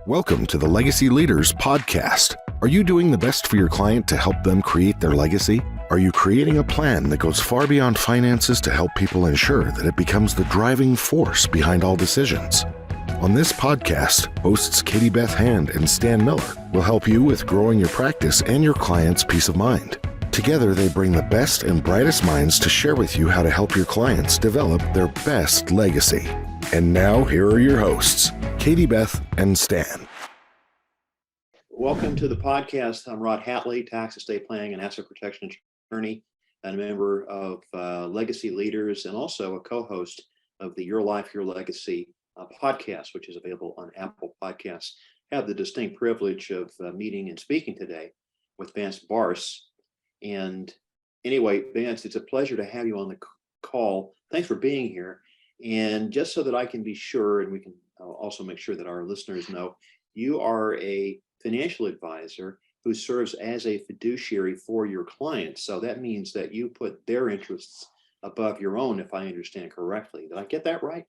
Welcome to the Legacy Leaders Podcast. Are you doing the best for your client to help them create their legacy? Are you creating a plan that goes far beyond finances to help people ensure that it becomes the driving force behind all decisions? On this podcast, hosts Katie Beth Hand and Stan Miller will help you with growing your practice and your clients' peace of mind. Together, they bring the best and brightest minds to share with you how to help your clients develop their best legacy. And now, here are your hosts, Katie Beth and Stan. Welcome to the podcast. I'm Rod Hatley, tax estate planning and asset protection attorney, and a member of Legacy Leaders, and also a co-host of the Your Life, Your Legacy podcast, which is available on Apple Podcasts. I have the distinct privilege of meeting and speaking today with Vance Barse. And anyway, Vance, it's a pleasure to have you on the call. Thanks for being here. And just so that I can be sure, and we can also make sure that our listeners know, you are a financial advisor who serves as a fiduciary for your clients. So that means that you put their interests above your own, if I understand correctly. Did I get that right?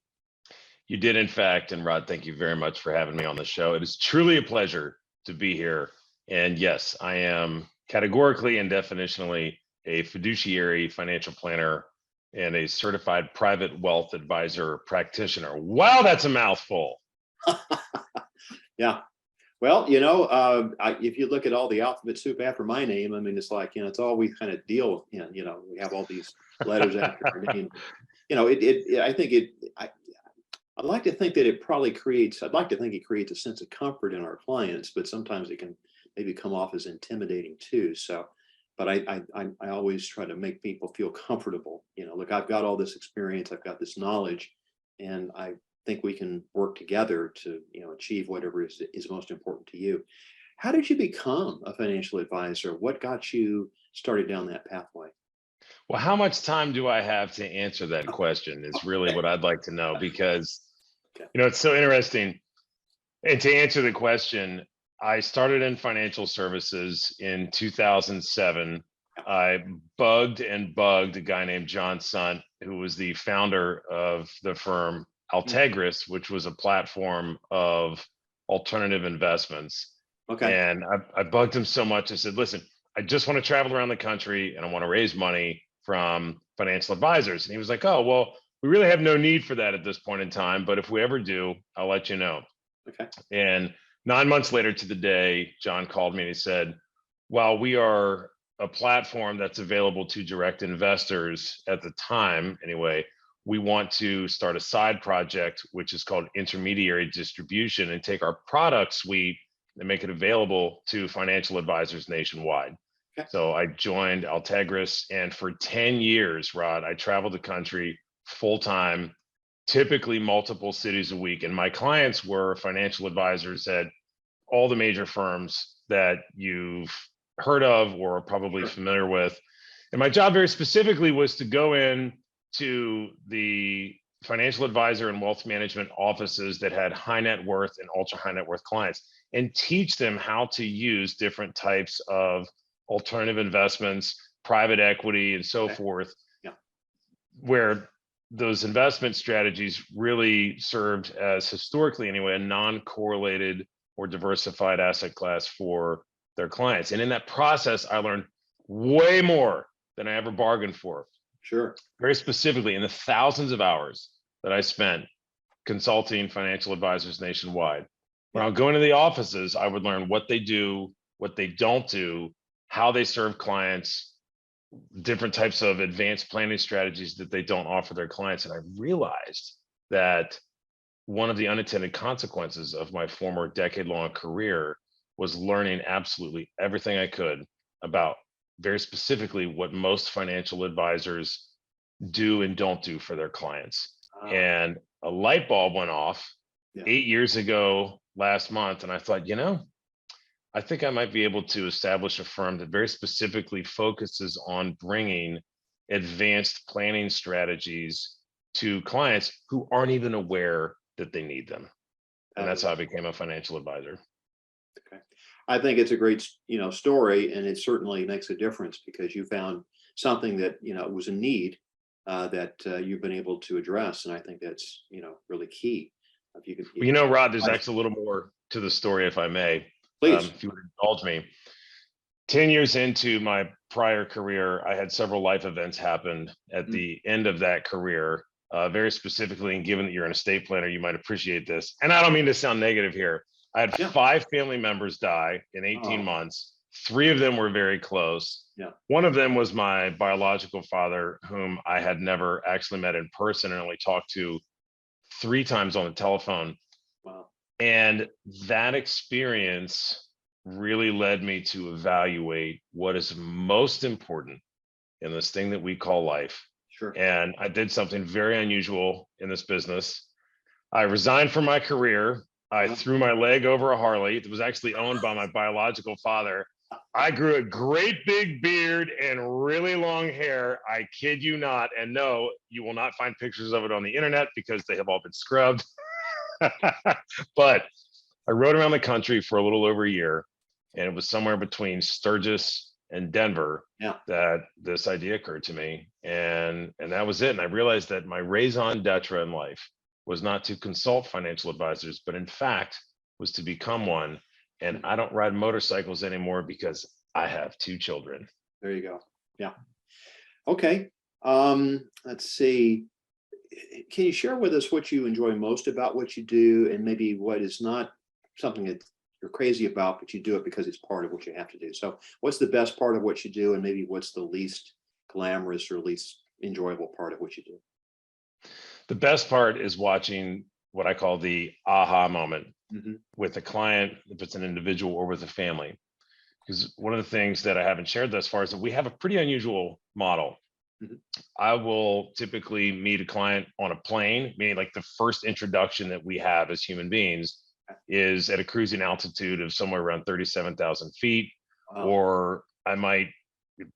You did, in fact. And Rod, thank you very much for having me on the show. It is truly a pleasure to be here. And yes, I am categorically and definitionally a fiduciary financial planner and a certified private wealth advisor practitioner. Wow, that's a mouthful. Yeah. Well, if you look at all the alphabet soup after my name, I mean, it's like, it's all we kind of deal with, we have all these letters after our name. I'd like to think that it creates a sense of comfort in our clients, but sometimes it can maybe come off as intimidating too. So, but I always try to make people feel comfortable. Look, I've got all this experience, I've got this knowledge, and I think we can work together to, achieve whatever is most important to you. How did you become a financial advisor? What got you started down that pathway? Well, how much time do I have to answer that question is really what I'd like to know, because, it's so interesting. And to answer the question, I started in financial services in 2007. I bugged a guy named John Sunt, who was the founder of the firm Altegris, which was a platform of alternative investments. Okay. And I bugged him so much. I said, listen, I just want to travel around the country and I want to raise money from financial advisors. And he was like, oh, well, we really have no need for that at this point in time, but if we ever do, I'll let you know. Okay. And 9 months later to the day, John called me and he said, while we are a platform that's available to direct investors at the time, anyway, we want to start a side project, which is called intermediary distribution, and take our product suite and make it available to financial advisors nationwide. Okay. So I joined Altegris, and for 10 years, Rod, I traveled the country full time, typically multiple cities a week. And my clients were financial advisors at all the major firms that you've heard of or are probably familiar with. And my job very specifically was to go in to the financial advisor and wealth management offices that had high net worth and ultra high net worth clients and teach them how to use different types of alternative investments, private equity, and so forth, where those investment strategies really served as, historically anyway, a non-correlated or diversified asset class for their clients. And in that process, I learned way more than I ever bargained for. Sure. Very specifically, in the thousands of hours that I spent consulting financial advisors nationwide. When I would go into the offices, I would learn what they do, what they don't do, how they serve clients, different types of advanced planning strategies that they don't offer their clients. And I realized that one of the unintended consequences of my former decade-long career was learning absolutely everything I could about, very specifically, what most financial advisors do and don't do for their clients. And a light bulb went off 8 years ago last month. And I thought, I think I might be able to establish a firm that very specifically focuses on bringing advanced planning strategies to clients who aren't even aware that they need them. And that's how I became a financial advisor. Okay. I think it's a great, story, and it certainly makes a difference because you found something that, was a need that you've been able to address. And I think that's, really key. If you could, Rod, there's actually a little more to the story, if I may, Please. if you would indulge me. 10 years into my prior career, I had several life events happen at the end of that career, very specifically, and given that you're an estate planner, you might appreciate this. And I don't mean to sound negative here. I had 5 family members die in 18 months. 3 of them were very close. Yeah. One of them was my biological father, whom I had never actually met in person and only talked to 3 times on the telephone. Wow. And that experience really led me to evaluate what is most important in this thing that we call life. Sure. And I did something very unusual in this business. I resigned from my career. I threw my leg over a Harley that was actually owned by my biological father. I grew a great big beard and really long hair. I kid you not. And no, you will not find pictures of it on the internet because they have all been scrubbed. But I rode around the country for a little over a year, and it was somewhere between Sturgis and Denver that this idea occurred to me. And that was it. And I realized that my raison d'etre in life was not to consult financial advisors, but in fact was to become one. And I don't ride motorcycles anymore because I have 2 children. There you go. Yeah. Okay. Let's see. Can you share with us what you enjoy most about what you do, and maybe what is not something that you're crazy about, but you do it because it's part of what you have to do? So what's the best part of what you do, and maybe what's the least glamorous or least enjoyable part of what you do? The best part is watching what I call the aha moment with a client, if it's an individual or with a family. Because one of the things that I haven't shared thus far is that we have a pretty unusual model. I will typically meet a client on a plane, meaning like the first introduction that we have as human beings is at a cruising altitude of somewhere around 37,000 feet. Or I might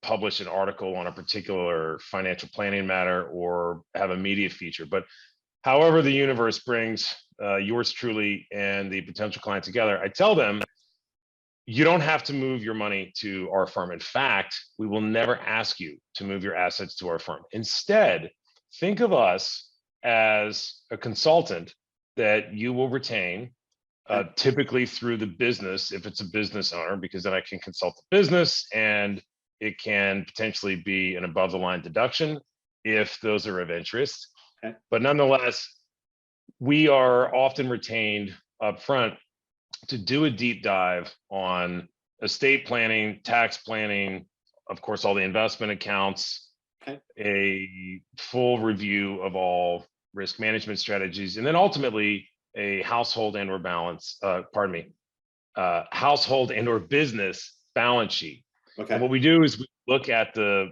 publish an article on a particular financial planning matter or have a media feature. But however the universe brings yours truly and the potential client together, I tell them, you don't have to move your money to our firm. In fact, we will never ask you to move your assets to our firm. Instead, think of us as a consultant that you will retain, typically through the business, if it's a business owner, because then I can consult the business and it can potentially be an above the line deduction if those are of interest. But nonetheless, we are often retained up front to do a deep dive on estate planning, tax planning, of course, all the investment accounts, a full review of all risk management strategies, and then ultimately a household and or household and or business balance sheet. And what we do is we look at the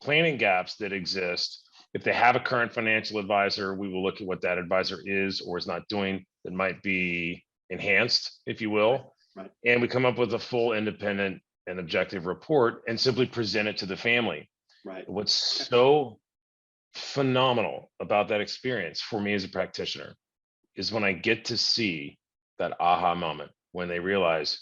planning gaps that exist. If they have a current financial advisor, we will look at what that advisor is or is not doing that might be enhanced, if you will. And we come up with a full independent and objective report and simply present it to the family. What's so phenomenal about that experience for me as a practitioner is when I get to see that aha moment when they realize,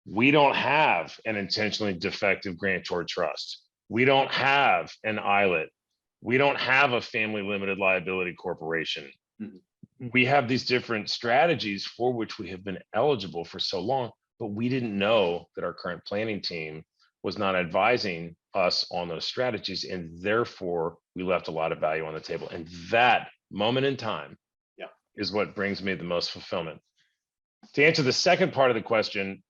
we don't have an intentionally defective grantor trust. We don't have an ILIT. We don't have a family limited liability corporation. We have these different strategies for which we have been eligible for so long, but we didn't know that our current planning team was not advising us on those strategies. And therefore we left a lot of value on the table. And that moment in time is what brings me the most fulfillment. To answer the second part of the question,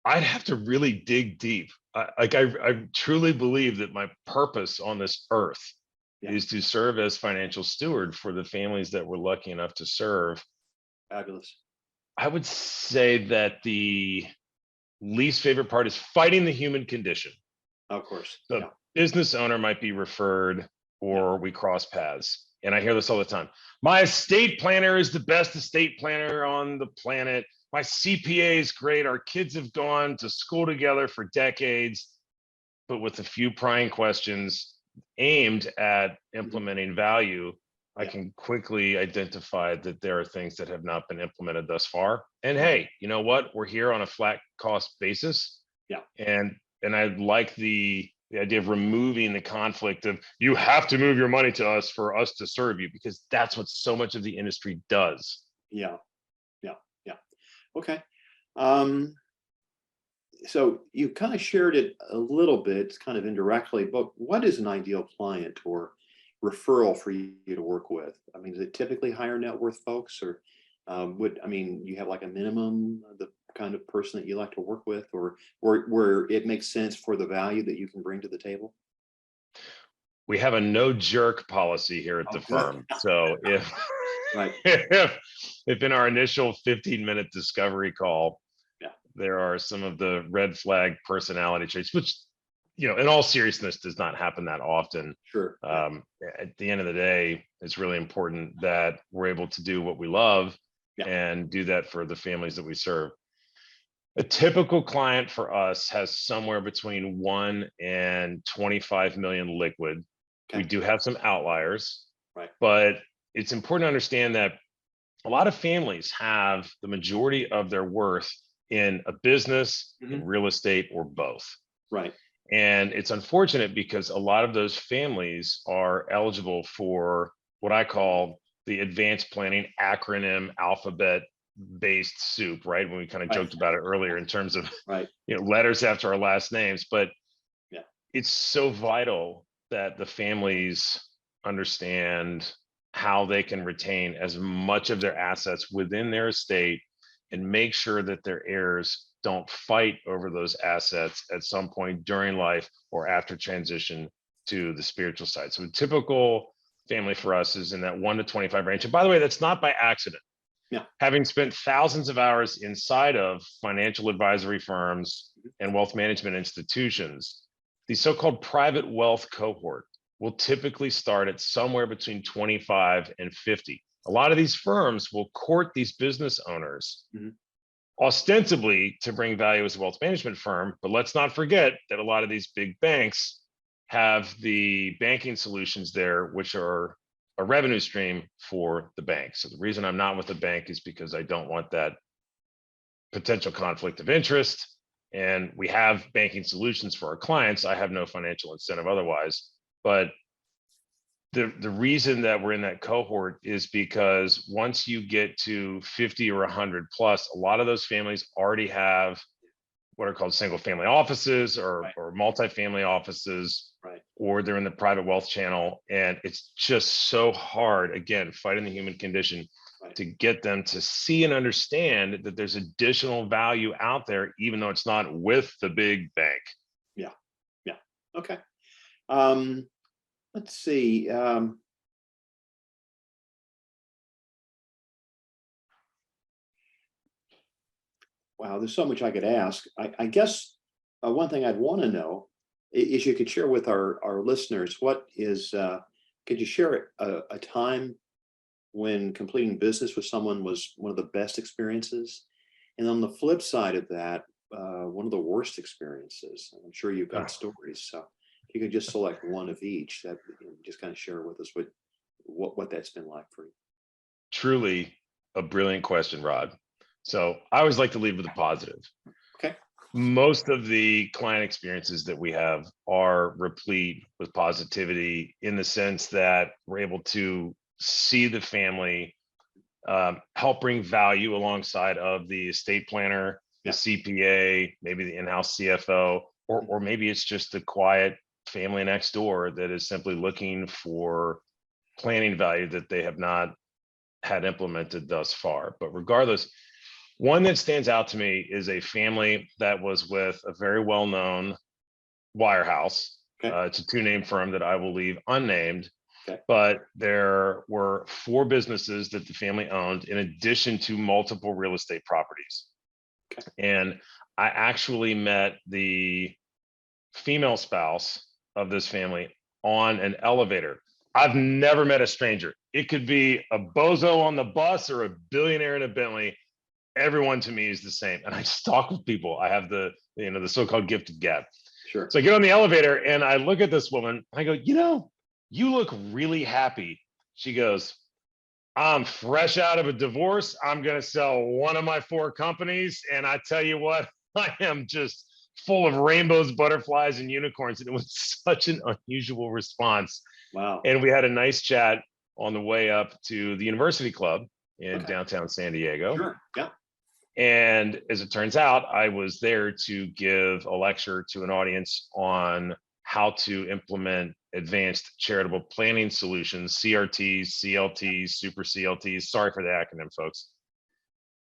I'd have to really dig deep. I truly believe that my purpose on this earth is to serve as financial steward for the families that we're lucky enough to serve. Fabulous. I would say that the least favorite part is fighting the human condition. Of course. The business owner might be referred or we cross paths. And I hear this all the time. My estate planner is the best estate planner on the planet. My CPA is great. Our kids have gone to school together for decades, but with a few prying questions aimed at implementing value, I can quickly identify that there are things that have not been implemented thus far. And hey, you know what? We're here on a flat cost basis. And I like the idea of removing the conflict of you have to move your money to us for us to serve you, because that's what so much of the industry does. Okay. Um, so you kind of shared it a little bit, kind of indirectly, but what is an ideal client or referral for you to work with? I mean, is it typically higher net worth folks, or you have like a minimum, the kind of person that you like to work with, or where it makes sense for the value that you can bring to the table? We have a no jerk policy here at Oh, the good. firm. So if Right. if in our initial 15-minute discovery call, Yeah. there are some of the red flag personality traits, which, in all seriousness, does not happen that often. Sure. Yeah. At the end of the day, it's really important that we're able to do what we love Yeah. and do that for the families that we serve. A typical client for us has somewhere between 1 and 25 million liquid. We Okay. do have some outliers, Right. but it's important to understand that a lot of families have the majority of their worth in a business, in Hmm. real estate, or both. Right. And it's unfortunate because a lot of those families are eligible for what I call the advanced planning acronym alphabet based soup, right? When we kind of Right. joked about it earlier in terms of Right. letters after our last names, but Yeah. it's so vital that the families understand how they can retain as much of their assets within their estate and make sure that their heirs don't fight over those assets at some point during life or after transition to the spiritual side. So a typical family for us is in that 1 to 25 range. And by the way, that's not by accident. Yeah. Having spent thousands of hours inside of financial advisory firms and wealth management institutions, the so-called private wealth cohort will typically start at somewhere between 25 and 50. A lot of these firms will court these business owners ostensibly to bring value as a wealth management firm, but let's not forget that a lot of these big banks have the banking solutions there, which are a revenue stream for the bank. So the reason I'm not with the bank is because I don't want that potential conflict of interest. And we have banking solutions for our clients. I have no financial incentive otherwise. But the reason that we're in that cohort is because once you get to 50 or 100 plus, a lot of those families already have what are called single family offices or multifamily offices, Right. or they're in the private wealth channel. And it's just so hard, again, fighting the human condition, Right. to get them to see and understand that there's additional value out there, even though it's not with the big bank. Yeah. Yeah. Okay. Let's see. Wow, there's so much I could ask. I guess one thing I'd want to know is you could share with our listeners could you share a time when completing business with someone was one of the best experiences? And on the flip side of that, one of the worst experiences. I'm sure you've got stories. So if you could just select one of each, that just kind of share with us what that's been like for you. Truly a brilliant question, Rod. So I always like to lead with a positive. Okay. Most of the client experiences that we have are replete with positivity in the sense that we're able to see the family help bring value alongside of the estate planner, the CPA, maybe the in-house CFO, or maybe it's just the quiet family next door that is simply looking for planning value that they have not had implemented thus far. But regardless, one that stands out to me is a family that was with a very well-known wirehouse. Okay. It's a two-name firm that I will leave unnamed. Okay. But there were 4 businesses that the family owned in addition to multiple real estate properties. Okay. And I actually met the female spouse of this family on an elevator. I've never met a stranger. It could be a bozo on the bus or a billionaire in a Bentley. Everyone to me is the same. And I just talk with people. I have the so-called gift of gab. Sure. So I get on the elevator and I look at this woman. I go, you look really happy. She goes, I'm fresh out of a divorce. I'm going to sell one of my 4 companies. And I tell you what, I am just full of rainbows, butterflies, and unicorns. And it was such an unusual response. Wow. And we had a nice chat on the way up to the University Club in downtown San Diego. Sure. Yeah. And as it turns out, I was there to give a lecture to an audience on how to implement advanced charitable planning solutions, CRTs, CLTs, super CLTs. Sorry for the acronym, folks.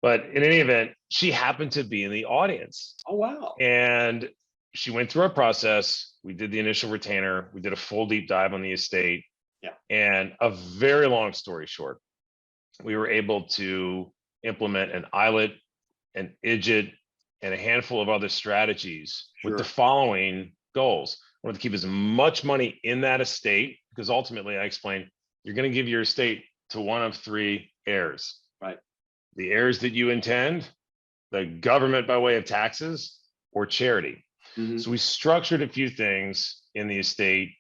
But in any event, she happened to be in the audience. Oh, wow. And she went through our process. We did the initial retainer. We did a full deep dive on the estate. Yeah. And a very long story short, we were able to implement an ILET, an IDGIT, and a handful of other strategies with the following goals. I wanted to keep as much money in that estate because ultimately I explained, you're going to give your estate to one of three heirs. Right. The heirs that you intend, the government by way of taxes, or charity. Mhm. So we structured a few things in the estate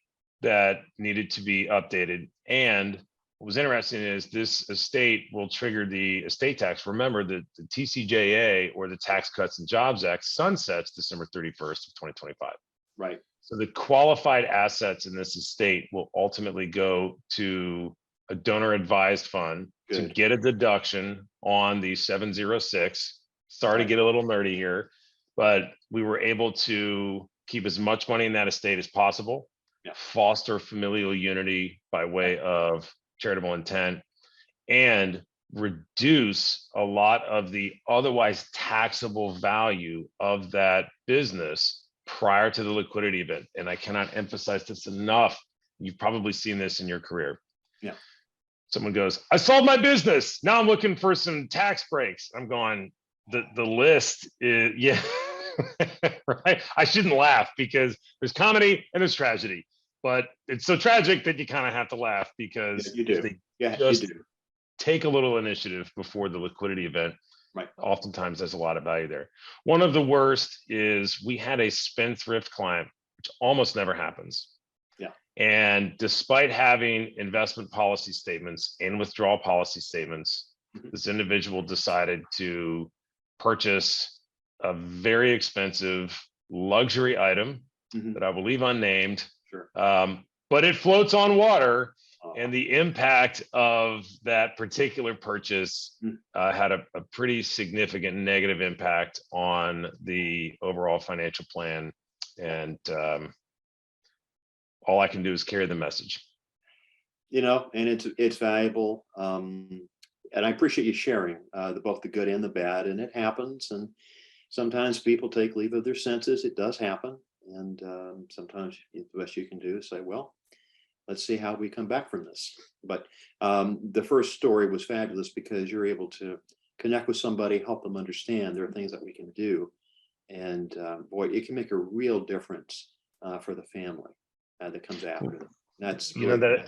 that needed to be updated. And what was interesting is this estate will trigger the estate tax. Remember that the TCJA, or the Tax Cuts and Jobs Act, sunsets December 31st of 2025. Right. So the qualified assets in this estate will ultimately go to a donor advised fund to Good. get a deduction on the 706. Sorry to get a little nerdy here, but we were able to keep as much money in that estate as possible, foster familial unity by way of charitable intent, and reduce a lot of the otherwise taxable value of that business prior to the liquidity event. And I cannot emphasize this enough. You've probably seen this in your career. Yeah. Someone goes, I sold my business. Now I'm looking for some tax breaks. I'm going, the list is, yeah, right. I shouldn't laugh because there's comedy and there's tragedy, but it's so tragic that you kind of have to laugh because you do. they just take a little initiative before the liquidity event. Right. Oftentimes there's a lot of value there. One of the worst is we had a spendthrift client, which almost never happens. Yeah. And despite having investment policy statements and withdrawal policy statements, this individual decided to purchase a very expensive luxury item that I will leave unnamed, but it floats on water. And the impact of that particular purchase had a pretty significant negative impact on the overall financial plan. And all I can do is carry the message. You know, and it's valuable. And I appreciate you sharing both the good and the bad. And it happens. And sometimes people take leave of their senses. It does happen. And sometimes the best you can do is say, well, let's see how we come back from this. But the first story was fabulous because you're able to connect with somebody, help them understand there are things that we can do. And boy, it can make a real difference for the family that comes after them. That's really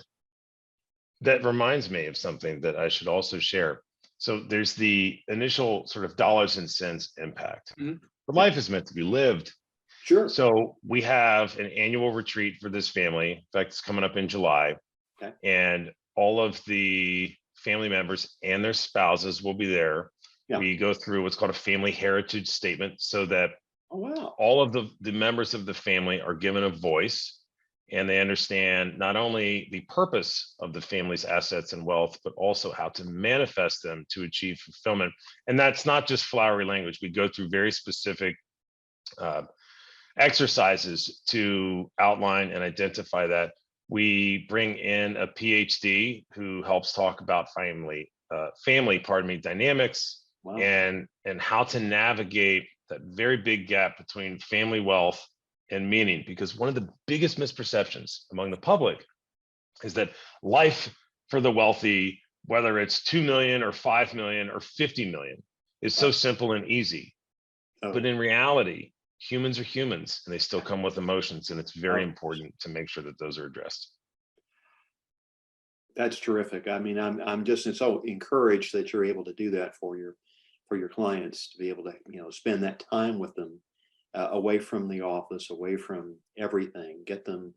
that reminds me of something that I should also share. So there's the initial sort of dollars and cents impact. But life is meant to be lived. Sure. So we have an annual retreat for this family. In fact, it's coming up in July. Okay. And all of the family members and their spouses will be there. Yeah. We go through what's called a family heritage statement so that all of the members of the family are given a voice and they understand not only the purpose of the family's assets and wealth, but also how to manifest them to achieve fulfillment. And that's not just flowery language. We go through very specific exercises to outline and identify that. We bring in a PhD who helps talk about family dynamics and how to navigate that very big gap between family wealth and meaning. Because one of the biggest misperceptions among the public is that life for the wealthy, whether it's 2 million or 5 million or 50 million, is so simple and easy. But in reality, humans are humans and they still come with emotions, and it's very important to make sure that those are addressed. That's terrific. I mean, I'm just so encouraged that you're able to do that for your clients, to be able to, you know, spend that time with them away from the office, away from everything, get them,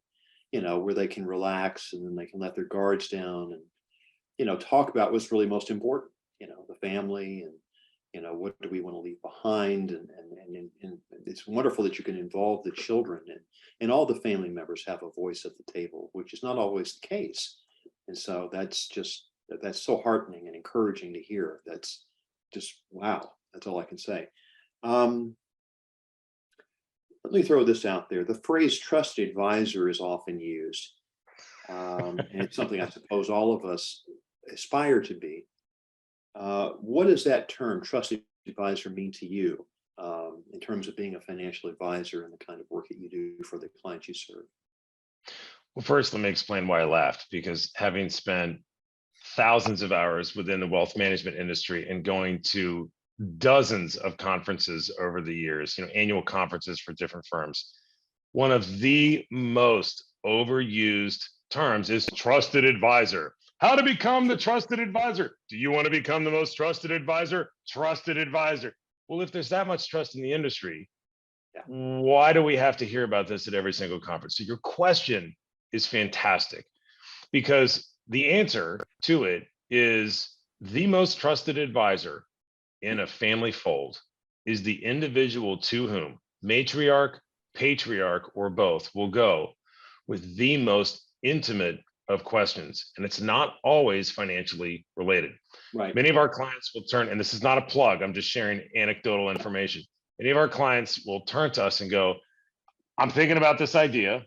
you know, where they can relax and then they can let their guards down and, you know, talk about what's really most important, you know, the family and, you know, what do we want to leave behind? And it's wonderful that you can involve the children and all the family members have a voice at the table, which is not always the case. And so that's so heartening and encouraging to hear. just wow. That's all I can say. Um, Let me throw this out there. The phrase trusted advisor is often used. And it's something I suppose all of us aspire to be. What does that term, trusted advisor, mean to you in terms of being a financial advisor and the kind of work that you do for the clients you serve? Well, first, let me explain why I laughed, because having spent thousands of hours within the wealth management industry and going to dozens of conferences over the years, annual conferences for different firms, one of the most overused terms is trusted advisor. How to become the trusted advisor? Do you want to become the most trusted advisor? Trusted advisor. Well, if there's that much trust in the industry, Yeah. why do we have to hear about this at every single conference? So your question is fantastic, because the answer to it is the most trusted advisor in a family fold is the individual to whom matriarch, patriarch, or both will go with the most intimate of questions. And it's not always financially related. Right. Many of our clients will turn, and this is not a plug, I'm just sharing anecdotal information. Many of our clients will turn to us and go, I'm thinking about this idea.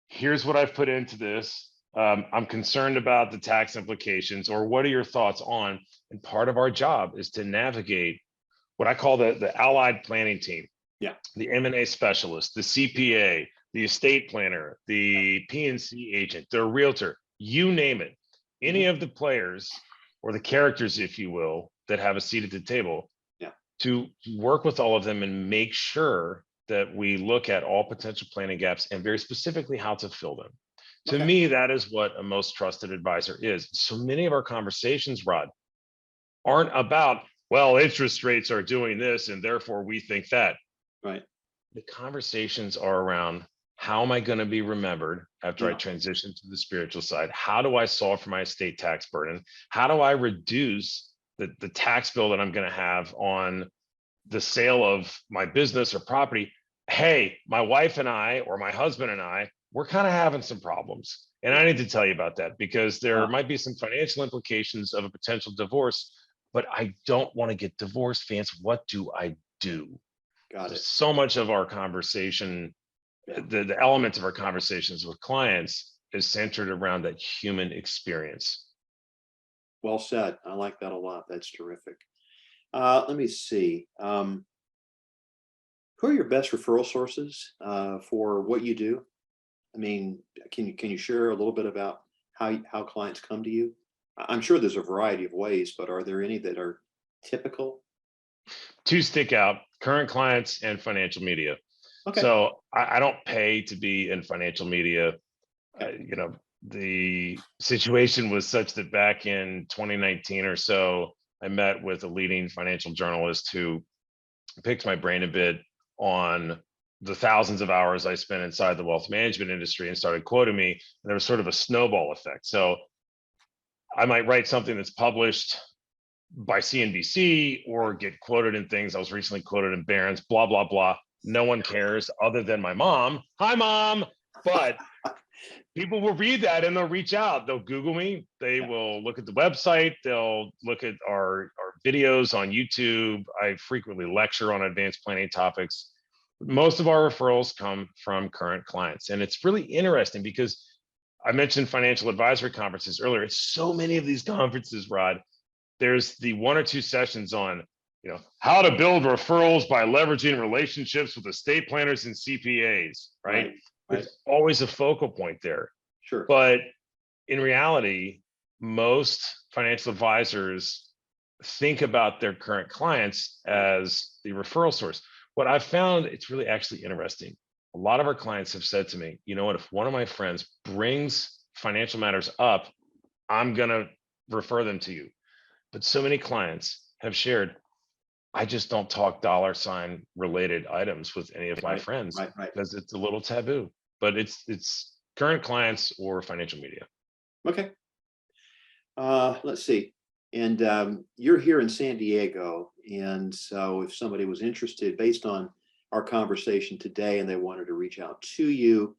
Here's what I've put into this. I'm concerned about the tax implications, or what are your thoughts on? And part of our job is to navigate what I call the allied planning team. Yeah. The M&A specialist, the CPA, the estate planner, the P&C agent, the realtor, you name it. Any of the players or the characters, if you will, that have a seat at the table, to work with all of them and make sure that we look at all potential planning gaps and very specifically how to fill them. To me, that is what a most trusted advisor is. So many of our conversations, Rod, aren't about, well, interest rates are doing this and therefore we think that. Right. The conversations are around, how am I going to be remembered after I transition to the spiritual side? How do I solve for my estate tax burden? How do I reduce the tax bill that I'm going to have on the sale of my business or property? Hey, my wife and I, or my husband and I, we're kind of having some problems. And I need to tell you about that, because there might be some financial implications of a potential divorce, but I don't want to get divorced, Vance. What do I do? Got it. So much of our conversation, the elements of our conversations with clients is centered around that human experience. Well said. I like that a lot. That's terrific. Let me see. Who are your best referral sources for what you do? I mean, can you share a little bit about how clients come to you? I'm sure there's a variety of ways, but are there any that are typical? Two stick out: current clients and financial media. Okay. So I don't pay to be in financial media. The situation was such that back in 2019 or so, I met with a leading financial journalist who picked my brain a bit on the thousands of hours I spent inside the wealth management industry and started quoting me. And there was sort of a snowball effect. So I might write something that's published by CNBC or get quoted in things. I was recently quoted in Barron's, blah, blah, blah. No one cares other than my mom. Hi, Mom. But people will read that and they'll reach out. They'll Google me. They will look at the website. They'll look at our videos on YouTube. I frequently lecture on advanced planning topics. Most of our referrals come from current clients. And it's really interesting because I mentioned financial advisory conferences earlier. It's so many of these conferences, Rod. There's the 1 or 2 sessions on, how to build referrals by leveraging relationships with estate planners and CPAs, right? There's always a focal point there. Sure. But in reality, most financial advisors think about their current clients as the referral source. What I've found, it's really actually interesting. A lot of our clients have said to me, you know what, if one of my friends brings financial matters up, I'm going to refer them to you. But so many clients have shared, I just don't talk dollar sign related items with any of my friends because it's a little taboo. But it's current clients or financial media. Okay. Let's see. And you're here in San Diego. And so if somebody was interested, based on our conversation today, and they wanted to reach out to you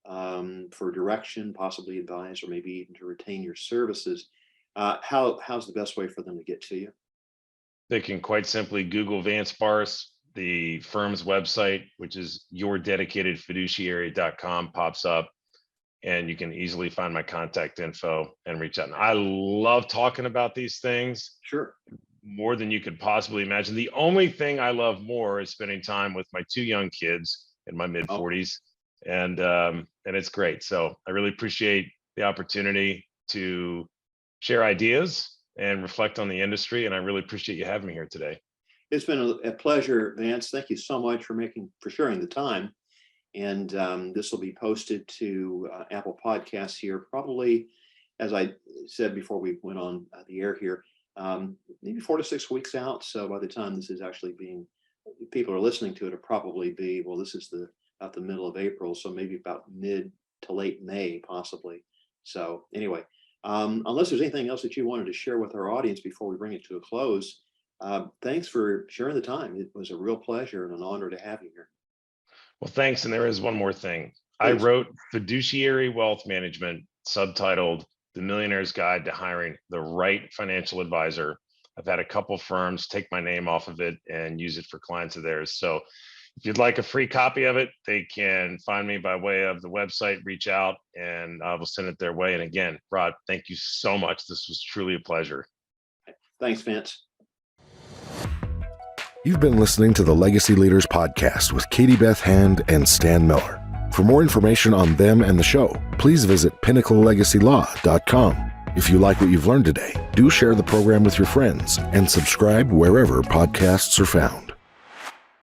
for direction, possibly advice, or maybe even to retain your services, how's the best way for them to get to you? they can quite simply Google Vance Barse. The firm's website, which is yourdedicatedfiduciary.com, pops up, and you can easily find my contact info and reach out. And I love talking about these things Sure. more than you could possibly imagine. The only thing I love more is spending time with my 2 young kids in my mid 40s. And it's great. So I really appreciate the opportunity to share ideas and reflect on the industry. And I really appreciate you having me here today. It's been a pleasure, Vance. Thank you so much for sharing the time. And this will be posted to Apple Podcasts here, probably, as I said before we went on the air here, maybe 4 to 6 weeks out. So by the time this is actually people are listening to it, it'll probably be, well, this is about the middle of April, so maybe about mid to late May, possibly. So anyway, unless there's anything else that you wanted to share with our audience before we bring it to a close, thanks for sharing the time. It was a real pleasure and an honor to have you here. Well, thanks. And there is one more thing. Please. I wrote Fiduciary Wealth Management, subtitled The Millionaire's Guide to Hiring the Right Financial Advisor. I've had a couple firms take my name off of it and use it for clients of theirs. So if you'd like a free copy of it, they can find me by way of the website, reach out, and I will send it their way. And again, Rod, thank you so much. This was truly a pleasure. Thanks, Vance. You've been listening to the Legacy Leaders Podcast with Katie Beth Hand and Stan Miller. For more information on them and the show, please visit pinnaclelegacylaw.com. If you like what you've learned today, do share the program with your friends and subscribe wherever podcasts are found.